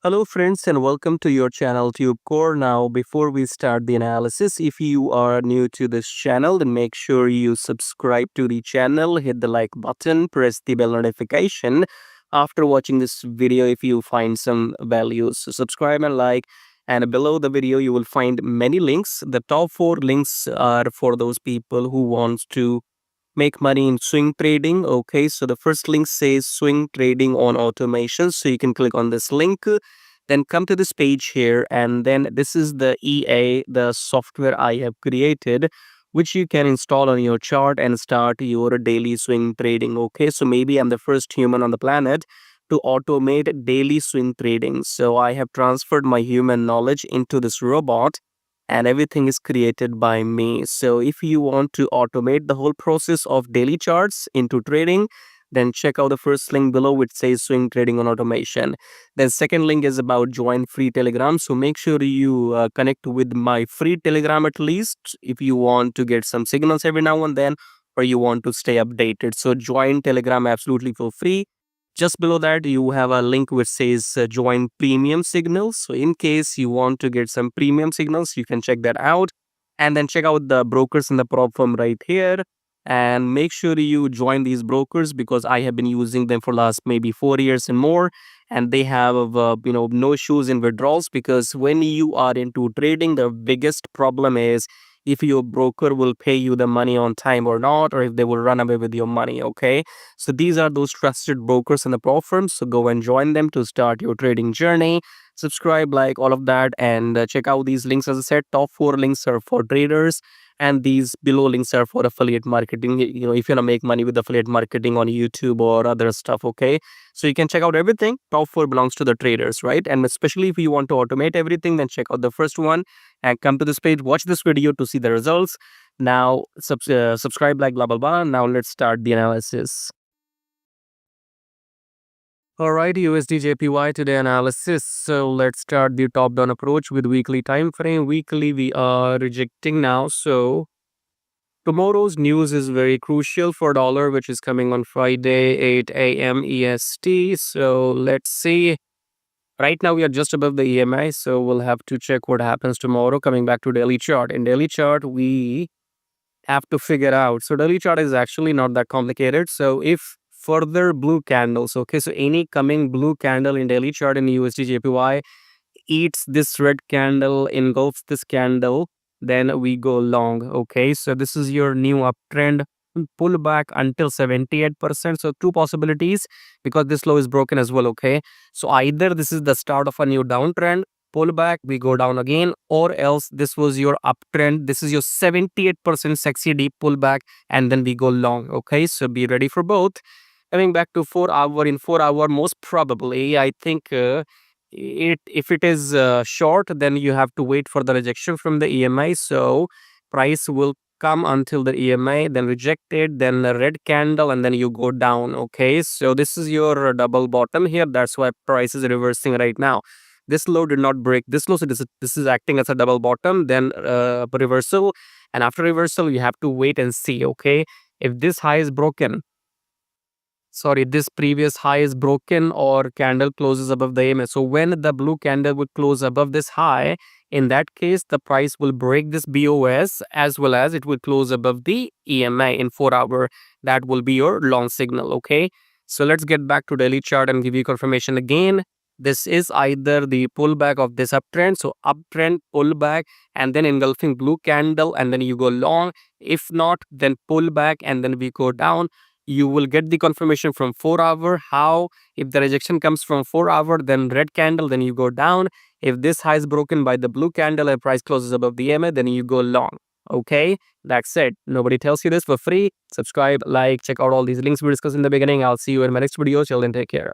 Hello friends and welcome to your channel TubeCore. Now before we start the analysis, if you are new to this channel, then make sure you subscribe to the channel, hit the like button, press the bell notification. After watching this video, if you find some values, so subscribe and like. And below the video, you will find many links. The top 4 links are for those people who wants to make money in swing trading. Okay, so the first link says swing trading on automation, so you can click on this link, then come to this page here, and then this is the the software I have created, which you can install on your chart and start your daily swing trading. Okay, so maybe I'm the first human on the planet to automate daily swing trading, so I have transferred my human knowledge into this robot, and everything is created by me. So if you want to automate the whole process of daily charts into trading, then check out the first link below which says swing trading on automation. Then second link is about join free Telegram. So make sure you connect with my free Telegram at least if you want to get some signals every now and then, or you want to stay updated. So join Telegram absolutely for free. Just below that, you have a link which says join premium signals. So in case you want to get some premium signals, you can check that out. And then check out the brokers in the prop firm right here. And make sure you join these brokers because I have been using them for last maybe 4 years and more. And they have, no issues in withdrawals, because when you are into trading, the biggest problem is if your broker will pay you the money on time or not, or if they will run away with your money. Okay, so these are those trusted brokers in the pro firms. So go and join them to start your trading journey. Subscribe, like all of that, and check out these links. As I said, top 4 links are for traders, and these below links are for affiliate marketing. If you want to make money with affiliate marketing on YouTube or other stuff. Okay, so you can check out everything. Top 4 belongs to the traders, right? And especially if you want to automate everything, then check out the first one and come to this page. Watch this video to see the results. Now subscribe, like blah blah blah. Now let's start the analysis. Alright, USDJPY today analysis. So let's start the top down approach with weekly time frame. Weekly we are rejecting now. So tomorrow's news is very crucial for dollar, which is coming on Friday 8 a.m. EST. So let's see. Right now we are just above the EMI, so we'll have to check what happens tomorrow. Coming back to daily chart. In daily chart, we have to figure out. So daily chart is actually not that complicated. So if further blue candles, okay, so any coming blue candle in daily chart in USDJPY eats this red candle, engulfs this candle, then we go long. Okay, so this is your new uptrend pull back until 78%. So two possibilities, because this low is broken as well. Okay, so either this is the start of a new downtrend, pull back, we go down again, or else this was your uptrend, this is your 78% sexy deep pullback, and then we go long. Okay, so be ready for both. Coming back to 4 hour, in 4 hour, most probably I think if it is short, then you have to wait for the rejection from the EMI. So price will come until the EMI, then reject it, then the red candle, and then you go down. Okay, so this is your double bottom here. That's why price is reversing right now. This low did not break this low, so this is acting as a double bottom, then reversal, and after reversal you have to wait and see. Okay, if this high is broken, sorry, this previous high is broken or candle closes above the EMA. So when the blue candle would close above this high, in that case the price will break this BOS, as well as it will close above the EMA in 4 hour. That will be your long signal. Okay, so let's get back to daily chart and give you confirmation again. This is either the pullback of this uptrend, so uptrend, pullback, and then engulfing blue candle, and then you go long. If not, then pullback and then we go down. You will get the confirmation from 4 hour. How? If the rejection comes from 4 hour, then red candle, then you go down. If this high is broken by the blue candle and price closes above the EMA, then you go long. Okay, that's it. Nobody tells you this for free. Subscribe, like, check out all these links we discussed in the beginning. I'll see you in my next video. Till then, take care.